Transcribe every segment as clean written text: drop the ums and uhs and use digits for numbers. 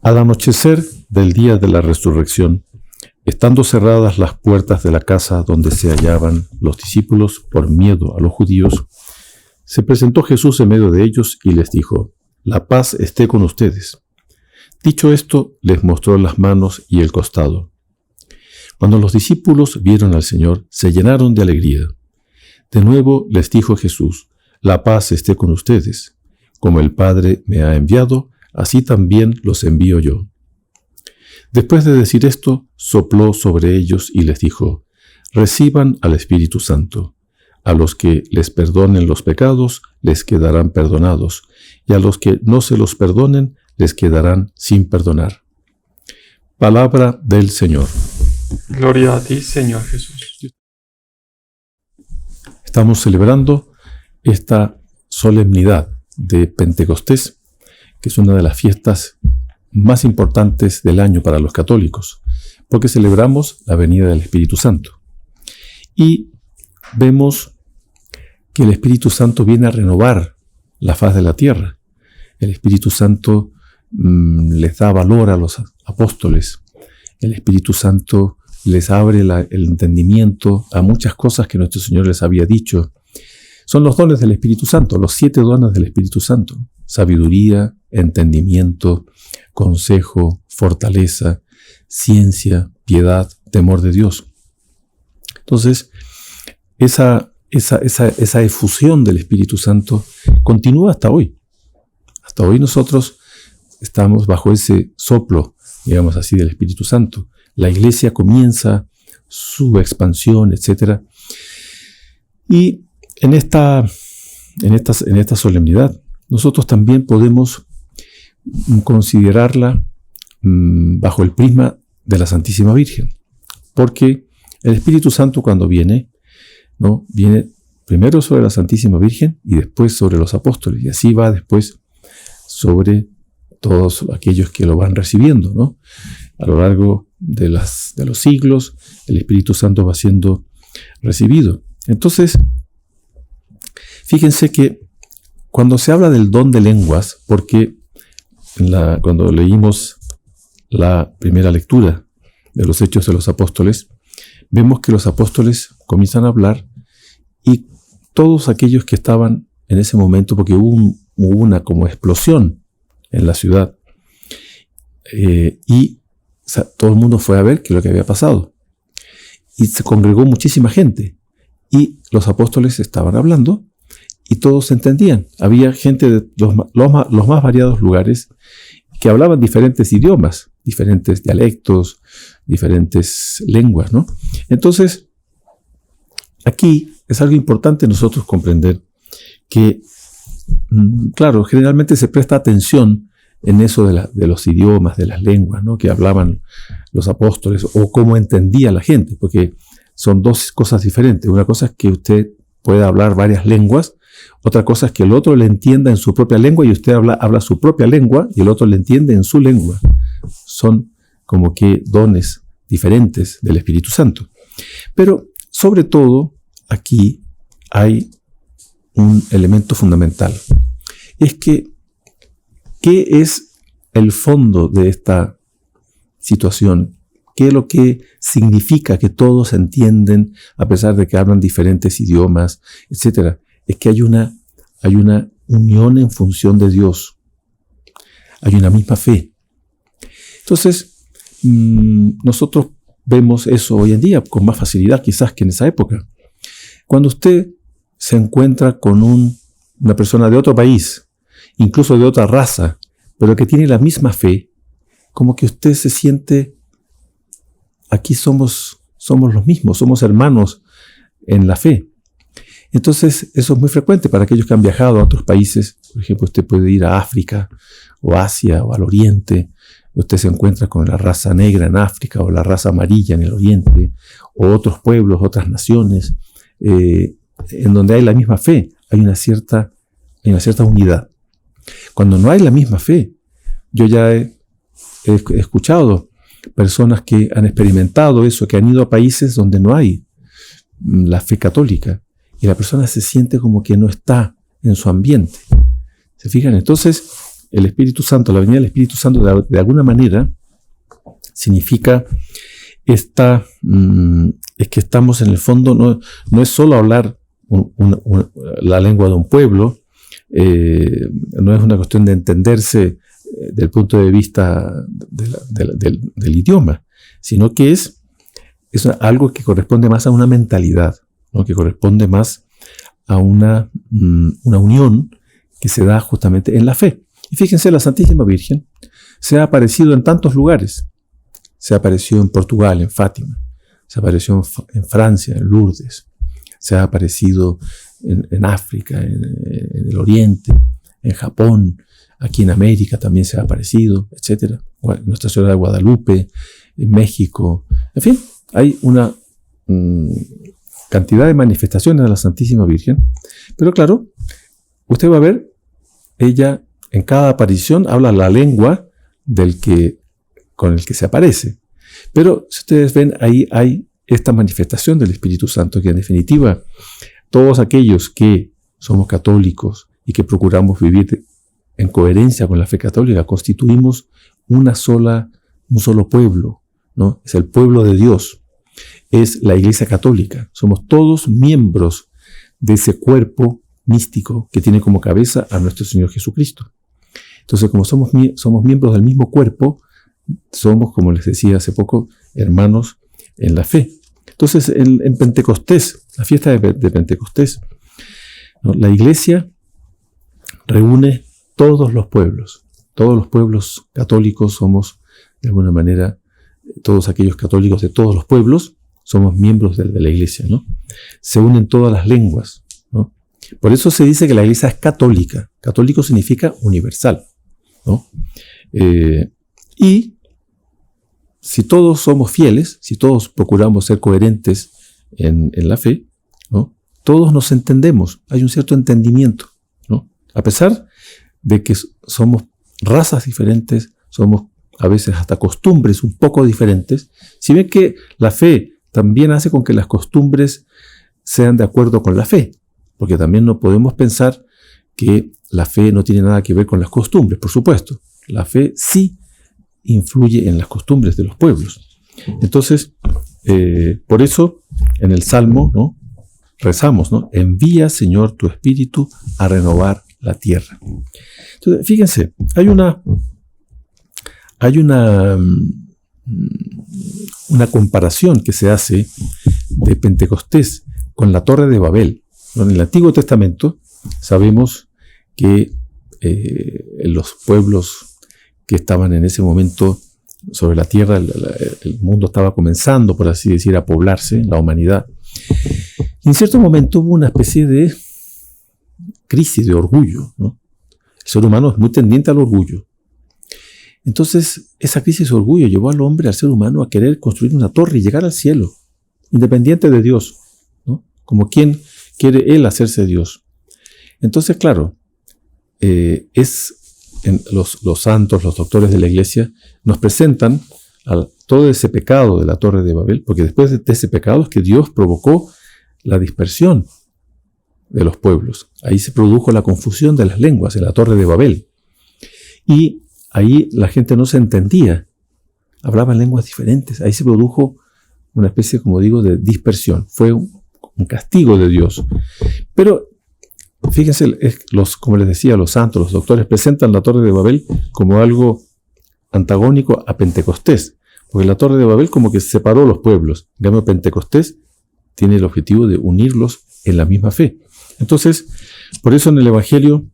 Al anochecer del día de la resurrección, estando cerradas las puertas de la casa donde se hallaban los discípulos por miedo a los judíos, se presentó Jesús en medio de ellos y les dijo: «La paz esté con ustedes». Dicho esto, les mostró las manos y el costado. Cuando los discípulos vieron al Señor, se llenaron de alegría. De nuevo les dijo Jesús: «La paz esté con ustedes. Como el Padre me ha enviado, así también los envío yo». Después de decir esto, sopló sobre ellos y les dijo: «Reciban al Espíritu Santo. A los que les perdonen los pecados, les quedarán perdonados, y a los que no se los perdonen, les quedarán sin perdonar». Palabra del Señor. Gloria a ti, Señor Jesús. Estamos celebrando esta solemnidad de Pentecostés, que es una de las fiestas más importantes del año para los católicos, porque celebramos la venida del Espíritu Santo. Y vemos que el Espíritu Santo viene a renovar la faz de la tierra. El Espíritu Santo les da valor a los apóstoles. El Espíritu Santo les abre el entendimiento a muchas cosas que nuestro Señor les había dicho. Son los dones del Espíritu Santo, los 7 dones del Espíritu Santo: sabiduría, entendimiento, consejo, fortaleza, ciencia, piedad, temor de Dios. Entonces, esa efusión del Espíritu Santo continúa hasta hoy. Hasta hoy nosotros estamos bajo ese soplo, digamos así, del Espíritu Santo. La Iglesia comienza su expansión, etc. Y en esta solemnidad, nosotros también podemos considerarla bajo el prisma de la Santísima Virgen. Porque el Espíritu Santo, cuando viene, ¿no?, viene primero sobre la Santísima Virgen y después sobre los apóstoles. Y así va después sobre todos aquellos que lo van recibiendo, ¿no? A lo largo de los siglos, el Espíritu Santo va siendo recibido. Entonces, fíjense que cuando se habla del don de lenguas, porque cuando leímos la primera lectura de los Hechos de los Apóstoles, vemos que los apóstoles comienzan a hablar y todos aquellos que estaban en ese momento, porque hubo una como explosión en la ciudad, todo el mundo fue a ver qué es lo que había pasado. Y se congregó muchísima gente. Y los apóstoles estaban hablando y todos se entendían. Había gente de los más variados lugares que hablaban diferentes idiomas, diferentes dialectos, diferentes lenguas, ¿no? Entonces, aquí es algo importante nosotros comprender que, claro, generalmente se presta atención en eso de los idiomas, de las lenguas, ¿no?, que hablaban los apóstoles, o cómo entendía la gente, porque son dos cosas diferentes. Una cosa es que usted pueda hablar varias lenguas, otra cosa es que el otro le entienda en su propia lengua y usted habla su propia lengua y el otro le entiende en su lengua. Son como que dones diferentes del Espíritu Santo. Pero, sobre todo, aquí hay un elemento fundamental. Es que, ¿qué es el fondo de esta situación? ¿Qué es lo que significa que todos entienden a pesar de que hablan diferentes idiomas, etcétera? Es que hay una unión en función de Dios. Hay una misma fe. Entonces, nosotros vemos eso hoy en día con más facilidad quizás que en esa época. Cuando usted se encuentra con una persona de otro país, incluso de otra raza, pero que tiene la misma fe, como que usted se siente, aquí somos los mismos, somos hermanos en la fe. Entonces, eso es muy frecuente para aquellos que han viajado a otros países. Por ejemplo, usted puede ir a África, o Asia, o al Oriente. Usted se encuentra con la raza negra en África, o la raza amarilla en el Oriente, o otros pueblos, otras naciones, en donde hay la misma fe, hay una cierta unidad. Cuando no hay la misma fe, yo ya he escuchado personas que han experimentado eso, que han ido a países donde no hay la fe católica, y la persona se siente como que no está en su ambiente. ¿Se fijan? Entonces, el Espíritu Santo, la venida del Espíritu Santo, de alguna manera, significa es que estamos en el fondo, no es solo hablar la lengua de un pueblo, no es una cuestión de entenderse del punto de vista del idioma, sino que es algo que corresponde más a una mentalidad, ¿no? Que corresponde más a una unión que se da justamente en la fe. Y fíjense, la Santísima Virgen se ha aparecido en tantos lugares. Se ha aparecido en Portugal, en Fátima. Se apareció en Francia, en Lourdes. Se ha aparecido en África, en el Oriente, en Japón. Aquí en América también se ha aparecido, etc. Nuestra Señora de Guadalupe, en México. En fin, hay una cantidad de manifestaciones de la Santísima Virgen. Pero claro, usted va a ver, ella en cada aparición habla la lengua con el que se aparece. Pero si ustedes ven, ahí hay esta manifestación del Espíritu Santo, que en definitiva, todos aquellos que somos católicos y que procuramos vivir en coherencia con la fe católica, constituimos un solo pueblo, ¿no? Es el pueblo de Dios, es la Iglesia Católica. Somos todos miembros de ese cuerpo místico que tiene como cabeza a nuestro Señor Jesucristo. Entonces, como somos miembros del mismo cuerpo, somos, como les decía hace poco, hermanos en la fe. Entonces, en Pentecostés, la fiesta de Pentecostés, ¿no? La Iglesia reúne todos los pueblos católicos somos, de alguna manera, todos aquellos católicos de todos los pueblos, somos miembros de la Iglesia, ¿no? Se unen todas las lenguas, ¿no? Por eso se dice que la Iglesia es católica. Católico significa universal, ¿no? Y si todos somos fieles, si todos procuramos ser coherentes en la fe, ¿no? Todos nos entendemos, hay un cierto entendimiento, ¿no? A pesar de que somos razas diferentes, somos a veces hasta costumbres un poco diferentes, si ven que la fe también hace con que las costumbres sean de acuerdo con la fe, porque también no podemos pensar que la fe no tiene nada que ver con las costumbres, por supuesto. La fe sí influye en las costumbres de los pueblos. Entonces, por eso, en el Salmo, ¿no? Rezamos, ¿no? Envía, Señor, tu Espíritu a renovar la tierra. Entonces, fíjense, hay una comparación que se hace de Pentecostés con la Torre de Babel. En el Antiguo Testamento sabemos que los pueblos que estaban en ese momento sobre la tierra, el mundo estaba comenzando, por así decir, a poblarse, la humanidad. Y en cierto momento hubo una especie de crisis de orgullo, ¿no? El ser humano es muy tendiente al orgullo. Entonces, esa crisis de orgullo llevó al hombre, al ser humano, a querer construir una torre y llegar al cielo, independiente de Dios, ¿no? Como quien quiere él hacerse Dios. Entonces, claro, los santos, los doctores de la Iglesia, nos presentan todo ese pecado de la Torre de Babel, porque después de ese pecado es que Dios provocó la dispersión de los pueblos. Ahí se produjo la confusión de las lenguas en la Torre de Babel. Y ahí la gente no se entendía, hablaban lenguas diferentes. Ahí se produjo una especie, como digo, de dispersión. Fue un castigo de Dios. Pero fíjense, como les decía, los santos, los doctores presentan la Torre de Babel como algo antagónico a Pentecostés, porque la Torre de Babel como que separó los pueblos. En cambio, Pentecostés tiene el objetivo de unirlos en la misma fe. Entonces, por eso en el Evangelio,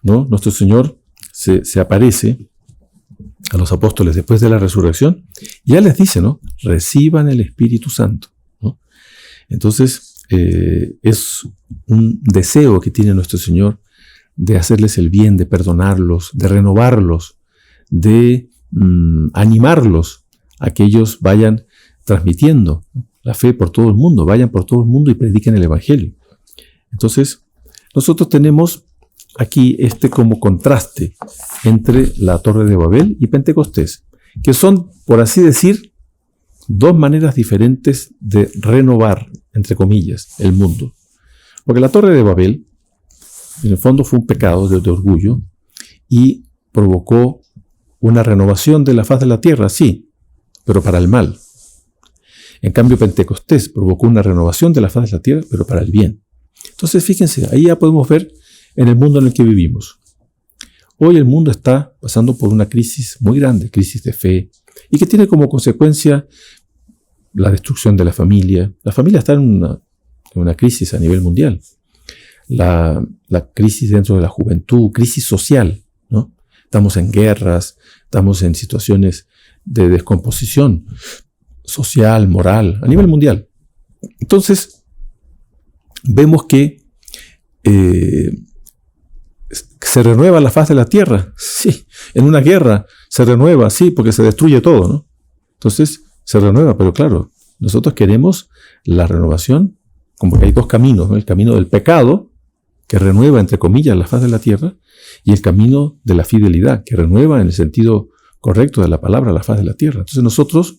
¿no? Nuestro Señor se aparece a los apóstoles después de la resurrección, y ya les dice, ¿no? Reciban el Espíritu Santo, ¿no? Entonces, es un deseo que tiene nuestro Señor de hacerles el bien, de perdonarlos, de renovarlos, de animarlos a que ellos vayan transmitiendo la fe por todo el mundo, vayan por todo el mundo y prediquen el Evangelio. Entonces, nosotros tenemos aquí como contraste entre la Torre de Babel y Pentecostés, que son, por así decir, dos maneras diferentes de renovar, entre comillas, el mundo. Porque la Torre de Babel, en el fondo, fue un pecado de orgullo, y provocó una renovación de la faz de la tierra, sí, pero para el mal. En cambio, Pentecostés provocó una renovación de la faz de la tierra, pero para el bien. Entonces, fíjense, ahí ya podemos ver en el mundo en el que vivimos. Hoy el mundo está pasando por una crisis muy grande, crisis de fe, y que tiene como consecuencia la destrucción de la familia. La familia está en una crisis a nivel mundial. La crisis dentro de la juventud, crisis social, ¿no? Estamos en guerras, estamos en situaciones de descomposición social, moral, a nivel mundial. Entonces, vemos que se renueva la faz de la tierra. Sí, en una guerra se renueva, sí, porque se destruye todo, ¿no? Entonces, se renueva, pero claro, nosotros queremos la renovación, como que hay dos caminos, ¿no? El camino del pecado, que renueva, entre comillas, la faz de la tierra, y el camino de la fidelidad, que renueva en el sentido correcto de la palabra la faz de la tierra. Entonces nosotros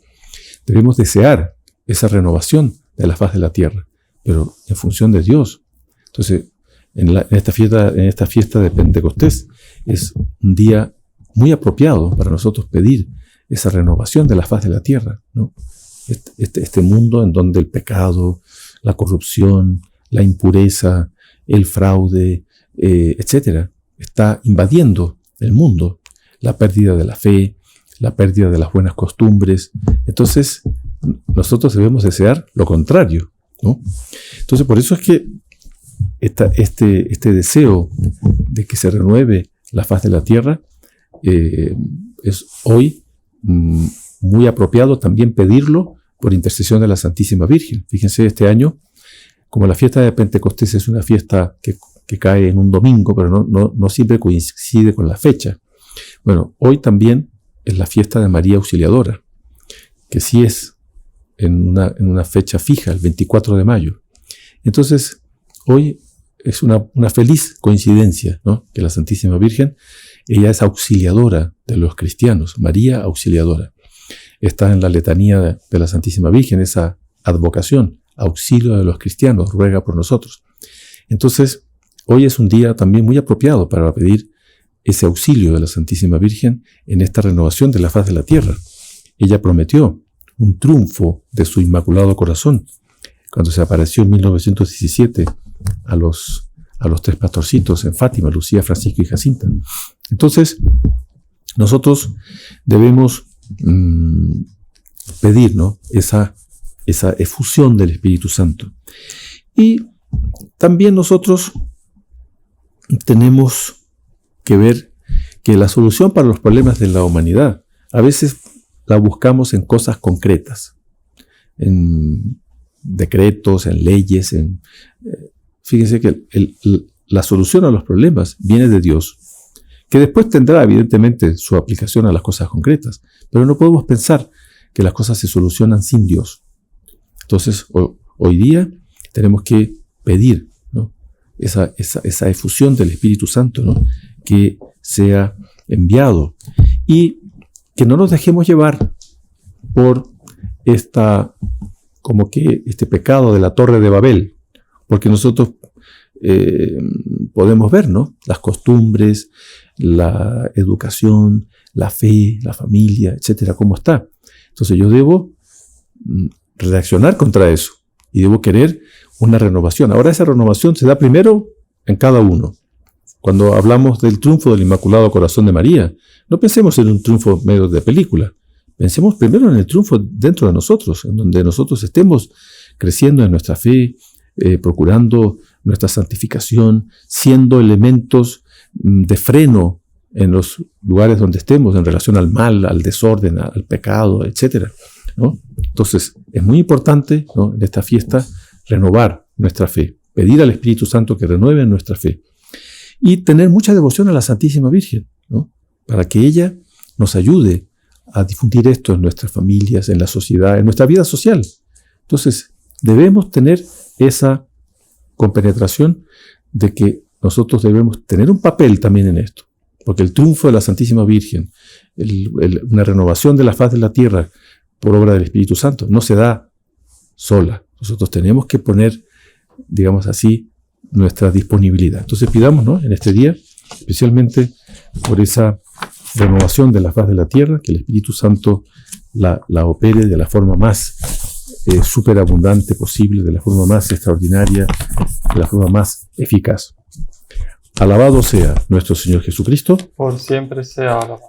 debemos desear esa renovación de la faz de la tierra, pero en función de Dios. Entonces, en esta fiesta de Pentecostés es un día muy apropiado para nosotros pedir esa renovación de la faz de la tierra, ¿no? Este mundo en donde el pecado, la corrupción, la impureza, el fraude, etcétera, está invadiendo el mundo, la pérdida de la fe, la pérdida de las buenas costumbres. Entonces, nosotros debemos desear lo contrario, ¿no? Entonces, por eso es que este deseo de que se renueve la faz de la tierra es hoy muy apropiado también pedirlo por intercesión de la Santísima Virgen. Fíjense, este año, como la fiesta de Pentecostés es una fiesta que cae en un domingo, pero no siempre coincide con la fecha. Bueno, hoy también es la fiesta de María Auxiliadora, que sí es en una fecha fija, el 24 de mayo. Entonces, hoy es una feliz coincidencia, ¿no? Que la Santísima Virgen, ella es auxiliadora de los cristianos, María Auxiliadora. Está en la letanía de la Santísima Virgen, esa advocación, auxilio de los cristianos, ruega por nosotros. Entonces, hoy es un día también muy apropiado para pedir ese auxilio de la Santísima Virgen en esta renovación de la faz de la tierra. Ella prometió un triunfo de su Inmaculado Corazón cuando se apareció en 1917 a los tres pastorcitos en Fátima, Lucía, Francisco y Jacinta. Entonces, nosotros debemos pedir, ¿no? esa efusión del Espíritu Santo. Y también nosotros tenemos que ver que la solución para los problemas de la humanidad a veces la buscamos en cosas concretas, en decretos, en leyes. Fíjense que la solución a los problemas viene de Dios, que después tendrá evidentemente su aplicación a las cosas concretas, pero no podemos pensar que las cosas se solucionan sin Dios. Entonces, hoy día tenemos que pedir, ¿no? esa efusión del Espíritu Santo, ¿no? Que sea enviado y que no nos dejemos llevar por este pecado de la Torre de Babel, porque nosotros podemos ver, ¿no? Las costumbres, la educación, la fe, la familia, etcétera, cómo está. Entonces yo debo reaccionar contra eso y debo querer una renovación. Ahora esa renovación se da primero en cada uno. Cuando hablamos del triunfo del Inmaculado Corazón de María, no pensemos en un triunfo medio de película. Pensemos primero en el triunfo dentro de nosotros, en donde nosotros estemos creciendo en nuestra fe, procurando nuestra santificación, siendo elementos de freno en los lugares donde estemos en relación al mal, al desorden, al pecado, etc., ¿no? Entonces, es muy importante, ¿no? En esta fiesta renovar nuestra fe, pedir al Espíritu Santo que renueve nuestra fe y tener mucha devoción a la Santísima Virgen, ¿no? Para que ella nos ayude a difundir esto en nuestras familias, en la sociedad, en nuestra vida social. Entonces, debemos tener esa compenetración de que nosotros debemos tener un papel también en esto, porque el triunfo de la Santísima Virgen, una renovación de la faz de la tierra por obra del Espíritu Santo, no se da sola. Nosotros tenemos que poner, digamos así, nuestra disponibilidad. Entonces pidamos, ¿no? En este día, especialmente por esa renovación de la faz de la tierra, que el Espíritu Santo la opere de la forma más superabundante posible, de la forma más extraordinaria, de la forma más eficaz. Alabado sea nuestro Señor Jesucristo. Por siempre sea alabado.